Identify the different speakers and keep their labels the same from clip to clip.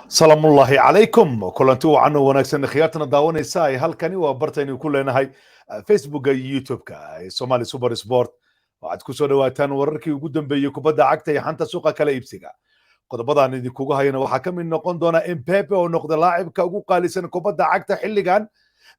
Speaker 1: salaamu ullaahi calaykum kulanti wacan oo wanaagsan khiyaartana daawanaysa ay halkani waa bartaynu ku leenahay facebooka iyo youtube-ka ee somali super sport waxaad ku soo dhawaataan wararkii ugu dambeeyey kubadda cagta iyo xanta suuqa kala iibsiga qodobadaan idinkugu hayana waxaa ka mid noqon doona Mbappe oo noqda laacibka ugu qaalisan kubadda cagta xilligan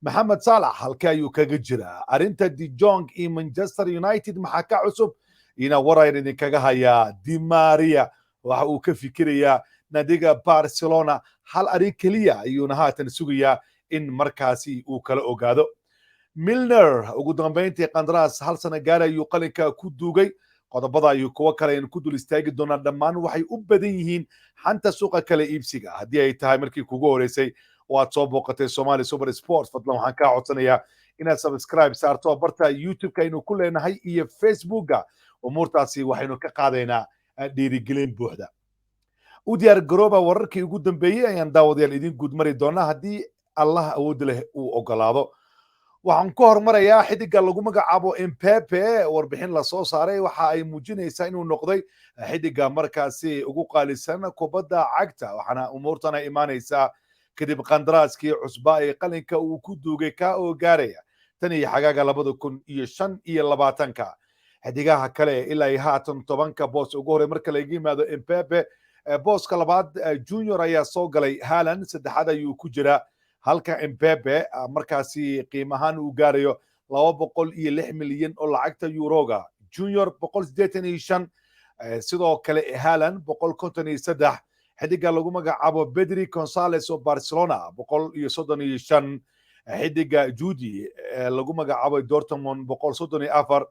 Speaker 1: maxamed saalax halkee ayuu kaga jiraa arrinta De Jong iyo Manchester United maxaa ka cusub ina warayr idinkaga hayaa Di Maria waxa uu ka fikirayaa nadiga Barcelona hal arin keliya ayuuna haatan sugayaa in markaasi uu kala ogaado Milner ugu dambeyntii qandaraas hal sano gaar ayuu qalinka ku duugay qodobada ayuu kuwa kale in ku dul istaagi doonaa dhammaan waxay u badan yihiin xanta suuqa kala iibsiga haddii ay tahay markii kugu horeysay oo aad soo booqatay Somali Super Sport fadlan waxaan kaa codsanayaa inaad subscribe saarto barta YouTube-ka aynu ku leenahay iyo Facebook-ga umuurtaasi waxaynu ka qaadaynaa dhiirigelin buuxda u diyaar garooba wararkii ugu dambeeyey ayaan daawadayaal idin gudmari doonaa haddii allah awood leh uu ogolaado waxaan ku hormarayaa xidiga lagu magacaabo Mbappe warbixin la soo saaray waxa ay muujinaysaa inuu noqday xidiga markaasi ugu qaalisan kubadda cagta waxaana umuurtana imaanaysaa kadib qandaraaskii cusba ee qalinka uu ku duugay ka oo gaaraya tan iyo xagaaga 2025 xidigaha kale ilaa haatan 10 boos ugu horey marka laga yimaado Mbappe booska labaad junior ayaa soo galay Haaland saddexaad ayuu ku jiraa halka Mbappe markaasi qiimahan uu gaarayo 206 milyan oo lacagta yuroga junior 185 sidoo kale Haaland 153 xidiga lagu magacaabo Pedri Gonzalez oo Barcelona 135 xidiga Judy lagu magacaabo Dortmund 134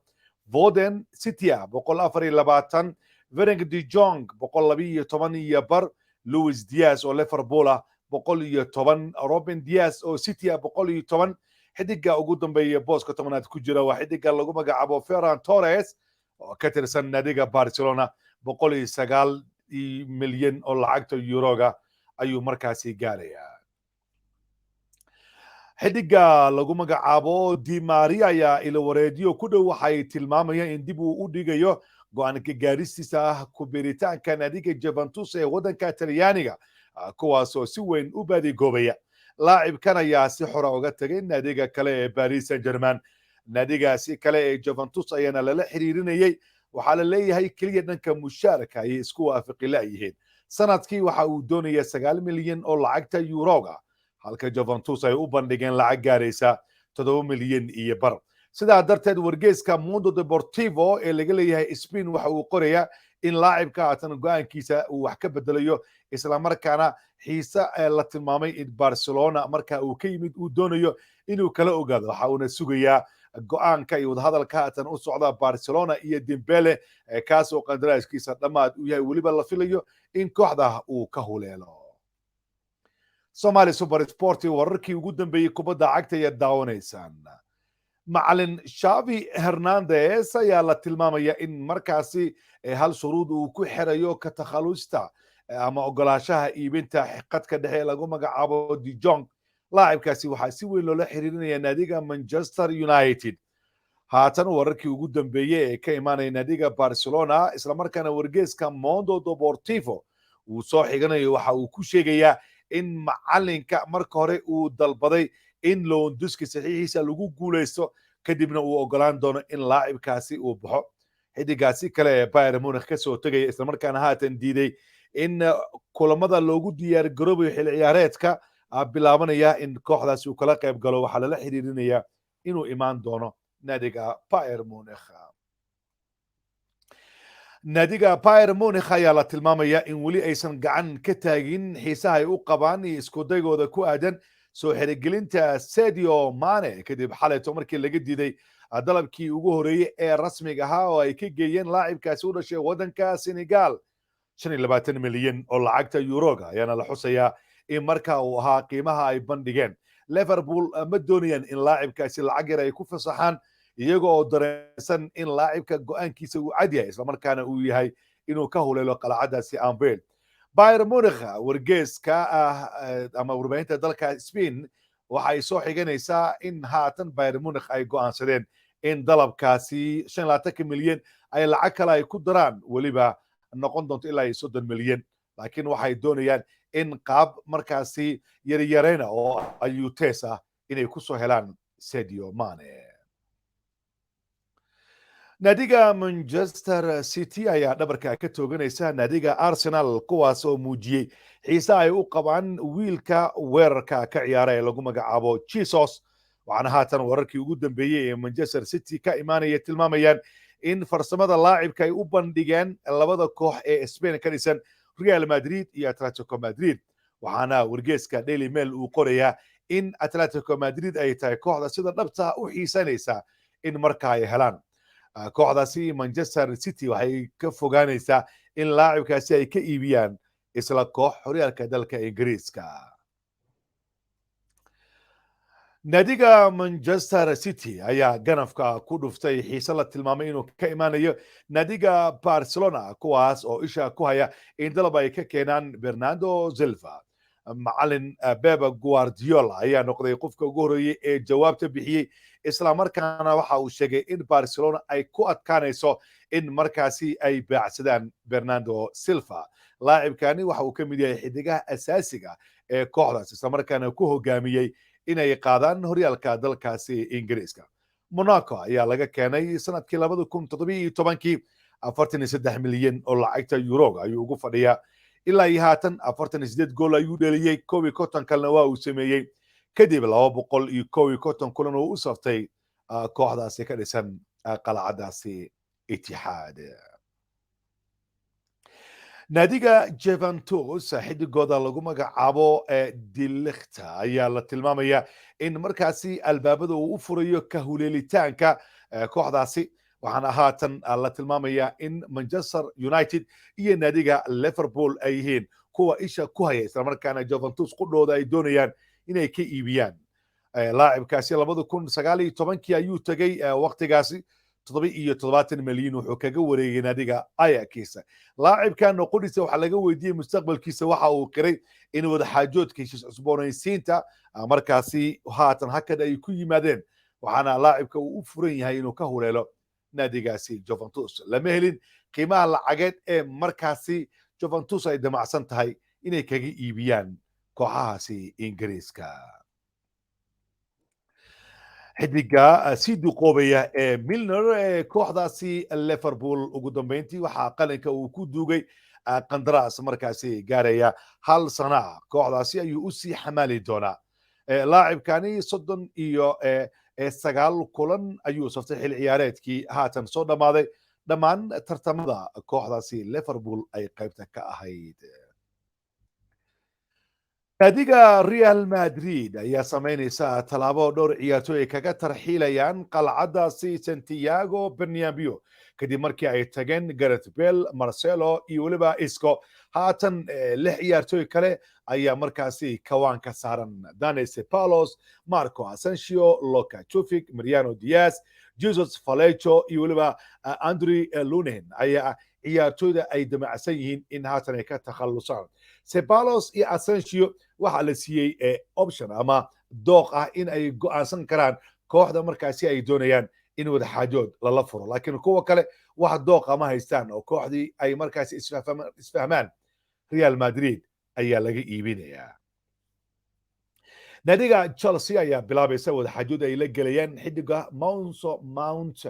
Speaker 1: Foden City 124 Frank De Jong 112 Luis Diaz oo Liverpool 110 Robin Diaz oo City 110 xidiga ugu dambeeya booska tobanaad ku jira waa xidiga lagu magacaabo Ferran Torres oo ka tirsan nadiga Barcelona 109 milyan oo lacagta yuroga ayuu markaasi gaarayaa xidiga lagu magacaabo Di Maria ayaa ila wareediyo ku dhow waxay tilmaamayaan in dib uu u dhigayo go'aanka gaaristiisa ku biritaanka nadiga Juventus ee wadanka Talyaaniga kuwaasoo si weyn u baadigoobaya laacibkan ayaa si xora uga tagay nadiga kale ee Paris Saint-Germain nadigaasi kale ee Juventus ayaana lala xiriirinayay waxaa la leeyahay keliya dhanka mushaarka ay isku waafaqi laayihiin sanadkii waxa uu doonaya 9 milyan oo lacagta yuroga halka Juventus ay u bandhigeen lacag gaaraysa 7 milyan iyo bar sidaa darteed wargeyska Mundo Deportivo ee laga leeyahay Spain waxa uu qorayaa in laacibka haatan go'aankiisa uu wax ka bedelayo isla markaana xiisa la tilmaamay in Barcelona marka uu ka yimid uu doonayo inuu kala ogaado waxa uuna sugayaa go'aanka iyo wadahadalka haatan u socda Barcelona iyo Dembele kaas oo qandaraaskiisa dhamaad uu yahay waliba la filayo in kooxda uu ka huleelo Somali Super Sport wararkii ugu dambeeyay kubadda cagta iyo daawanaysaan macalin Xavi Hernandez ayaa la tilmaamaya in markaasi hal shuruud uu ku xirayo ka takhalusta ama ogolaashaha iibinta xaqadka dhexe lagu magacaabo De Jong laacibkaasi waxaa si weyn loola xiriirinaya naadiga Manchester United haatan wararkii ugu dambeeyay ee ka imaanaya naadiga Barcelona isla markaana wargeyska Mundo Deportivo uu soo xiganayo waxa uu ku sheegayaa in macalinka marka hore uu dalbaday in Lewandowski saxiixiisa lagu guuleysto kadibna uu ogolaan doono in laacibkaasi uu baxo xidigaasi kale ee Bayern Munich ka soo tagay isla markaana haatan diiday in kulamada loogu diyaar garoobayo xil ciyaareedka bilaabanaya in kooxdaasi uu kala qayb galo waxaa lala xiriirinaya inuu imaan doono naadiga Bayern Munich naadiga Bayern Munich ayaa la tilmaamaya in weli aysan gacan ka taagin xiisaha ay u qabaan iyo isku daygooda ku aadan soo xirigelinta Sadio Mane kadib xalayto markii laga diiday dalabkii ugu horeeyay ee rasmiga ahaa oo ay ka geeyeen laacibkaasi u dhashay wadanka Senegal 25 milyan oo lacagta yuroga ayaana la xusayaa in marka uu ahaa qiimaha ay bandhigeen Liverpool ma doonayaan in laacibkaasi lacag yar ay ku fasaxaan iyaga oo dareensan in laacibka go'aankiisa uu cad yahay isla markaana uu yahay inuu ka huleelo qalcadaasi Anfield Bayern Munich wargeyska ama warbaahinta dalka Spain waxay soo xiganaysaa in haatan Bayern Munich ay go'aansadeen in dalabkaasi 25 milyan ay lacag kale ay ku daraan weliba noqon doonto ilaa 30 milyan laakiin waxay doonayaan in qaab markaasi yaryareyna oo ayuutees ah inay ku soo helaan Sadio Mane. naadiga Manchester City ayaa dhabarka ka tooganaysa naadiga Arsenal kuwaas oo muujiyey xiise ay u qabaan wiilka weerarka ka ciyaara ee lagu magacaabo Jesus waxaana haatan wararkii ugu dambeeyey ee Manchester City ka imaanaya tilmaamayaan in farsamada laacibka ay u bandhigeen labada koox ee Spain ka dhisan Real Madrid iyo Atletico Madrid waxaana wargeyska Daily Mail uu qorayaa in Atletico Madrid ay tahay kooxda sida dhabta u xiisanaysa in markaa ay helaan kooxdaasi Manchester City waxay ka fogaanaysaa in laacibkaasi ay ka iibiyaan isla koox horyaalka dalka Ingiriiska. naadiga Manchester City ayaa ganafka ku dhuftay xiise la tilmaamay inuu ka imaanayo naadiga Barcelona kuwaas oo isha ku haya in dalab ay ka keenaan Bernardo Silva. macalin Pep Guardiola ayaa noqday qofka ugu horeeyay ee jawaabta bixiyey isla markaana waxa uu sheegay in Barcelona ay ku adkaanayso in markaasi ay baacsadaan Bernardo Silva laacibkani waxa uu ka mid yahay xidigaha asaasiga ee kooxdaas isla markaana ku hogaamiyey inay qaadaan horyaalka dalkaasi Ingiriiska. Monaco ayaa laga keenay sanadkii 2017 43 milyan oo lacagta euro ayuu ugu fadhiyaa ilaa iyo haatan 48 gool ayuu dhaliyey 51 kalena waa uu sameeyey kadib 251 kulan oo u saftay kooxdaasi ka dhisan qalcadaasi Itixaad. naadiga Juventus xidigooda lagu magacaabo De Ligt ayaa la tilmaamaya in markaasi albaabada uu u furayo ka huleelitaanka kooxdaasi waxaana haatan la tilmaamaya in Manchester United iyo naadiga Liverpool ay yihiin kuwa isha ku haya isla markaana Juventus qudhooda ay doonayaan inay ka iibiyaan laacibkaasi 2019 ayuu tagay waqtigaasi 77 milyan wuxuu kaga wareegay naadiga Ajax laacibkan qudhiisa waxa laga weydiiyey mustaqbalkiisa waxa uu qiray in wadaxaajoodka heshiis cusboonaysiinta markaasi haatan hakad ay ku yimaadeen waxaana laacibka uu u furan yahay inuu ka huleelo naadigaasi Juventus lama helin qiimaha lacageed ee markaasi Juventus ay damacsan tahay inay kaga iibiyaan kooxahaasi Ingiriiska. xidiga sii duqoobaya ee Milner ee kooxdaasi Liverpool ugu dambeyntii waxaa qalinka uu ku duugay qandaraas markaasi gaaraya 1 sano kooxdaasi ayuu u sii xamaali doonaa laacibkani 39 kulan ayuu saftay xil ciyaareedkii haatan soo dhamaaday dhammaan tartamada kooxdaasi Liverpool ay qaybta ka ahayd. naadiga Real Madrid ayaa sameynaysa talaabo dhowr ciyaartooy kaga tarxiilayaan qalcadaasi Santiago Bernabeu kadib markii ay tageen Gareth Bale, Marcelo iyo waliba Isco haatan 6 ciyaartooy kale ayaa markaasi kawaan ka saaran Dani Ceballos, Marco Asensio, Luka Jovic, Mariano Diaz, Jesus Vallejo iyo waliba Andriy Lunin ayaa ciyaartooyda ay damacsan yihiin in haatan ay ka takhalusaan. Ceballos iyo Asensio waxa la siiyey option ama dooq ah in ay go'aansan karaan kooxda markaasi ay doonayaan in wadaxaajood lala furo laakiin kuwa kale wax dooq ama haystaan oo kooxdii ay markaasi isfahmaan Real Madrid ayaa laga iibinayaa. naadiga Chelsea ayaa bilaabaysa wadaxaajood ay la gelayaan xidiga Mount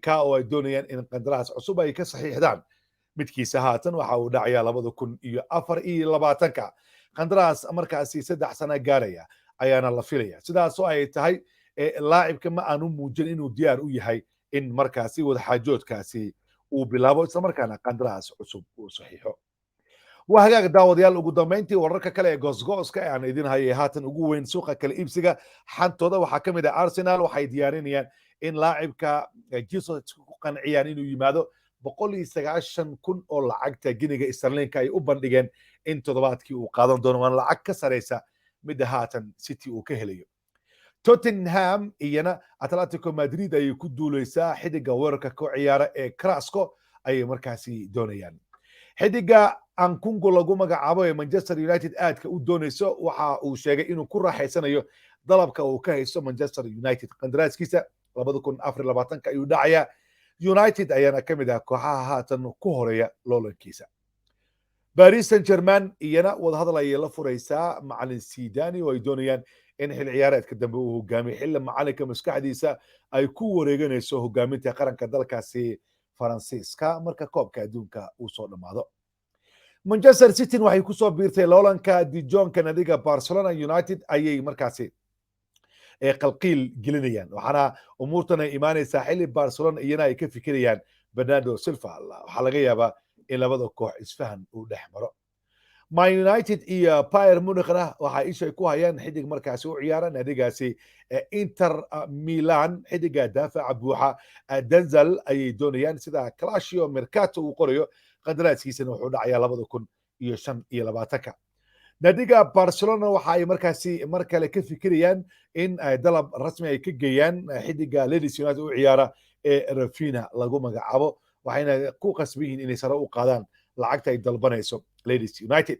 Speaker 1: ka oo ay doonayaan in qandaraas cusub ay ka saxiixdaan midkiisa haatan waxa uu dhacayaa 2024 qandaraas markaasi 3 sano gaaraya ayaana la filaya sidaas oo ay tahay laacibka ma aanu muujin inuu diyaar u yahay in markaasi wadaxaajoodkaasi uu bilaabo isla markaana qandaraas cusub uu saxiixo. waa hagaag daawadayaal ugu dambeyntii wararka kale ee goosgooska ee aan idin hayay haatan ugu weyn suuqa kala iibsiga xantooda waxaa ka mid ah Arsenal waxay diyaarinayaan in laacibka Jesus ku qanciyaan inuu yimaado 190,000 oo lacagta giniga Sterling ay u bandhigeen in toddobaadkii uu qaadan doono waan lacag ka sareysa midda haatan City uu ka helayo. Tottenham iyana Atletico Madrid ay ku duuleysaa xidiga weerarka ku ciyaara ee Carrasco ay markaasi doonayaan. xidiga ankungu lagu magacaabo ee Manchester United aadka u doonayso waxa uu sheegay inuu ku raaxaysanayo dalabka uu ka haysto Manchester United qandaraaskiisa 2024 ayuu dhacayaa United ayaana ka mid ah kooxaha haatan ku horeeya loolankiisa Paris Saint-Germain iyana wadahadal ayay la furaysaa macalin Zidane oo ay doonayaan in xil ciyaareedka dambe uu hogaamiyo xilli macalinka maskaxdiisa ay ku wareeganayso hogaaminta qaranka dalkaasi Faransiiska marka koobka adduunka uu soo dhamaado Manchester City waxay ku soo biirtay loolanka Dijon nadiga Barcelona United ayay markaasi qalqiil gelinayaan waxaana umuurtan ay imaanaysaa xilli Barcelona iyana ay ka fikirayaan Bernardo Silva waxaa laga yaabaa in labada koox isfahan uu dhex maro Man United iyo Bayern Munichna waxa ishay ku hayaan xidig markaasi u ciyaara nadigaasi Inter Milan xidiga daafaca buuxa Denzel ayay doonayaan sida Claudio Mercato uu qorayo qadaraaskiisana wuxuu dhacayaa 2025 nadiga Barcelona waxa ay markaasi mar kale ka fikirayaan in dalab rasmi ay ka geeyaan xidiga Leeds United u ciyaara Rafinha lagu magacaabo waxayna ku qasbihiin inay sare u qaadaan lacagta ay dalbanayso Leeds United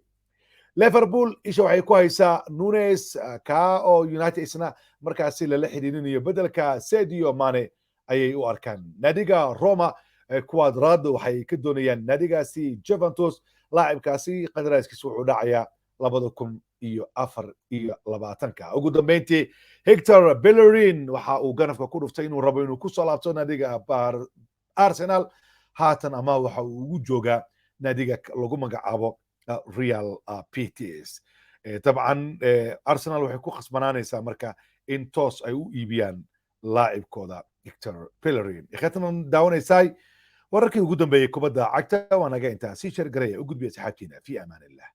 Speaker 1: Liverpool isha waxay ku haysaa Nunes ka oo United isna markaasi lala xiriirinayo bedelka Sadio Mane ayay u arkaan nadiga Roma Cuadrado waxay ka doonayaan nadigaasi Juventus laacibkaasi qadaraaskiisa wuxuu dhacayaa 2024 ugu dambeyntii Hector Bellerin waxa uu ganafka ku dhuftay inuu rabo inuu ku soo laabto nadiga Arsenal haatan ama waxa uu ugu joogaa nadiga lagu magacaabo Real Betis طبعا Arsenal waxay ku khasbanaanaysaa marka in toos ay u iibiyaan laacibkooda Hector Bellerin ikhatan daawanaysay wararkii ugu dambeeyay kubadda cagta waanaga intaa si shar gareeya u gudbiya saxaabtiina fi amaan illah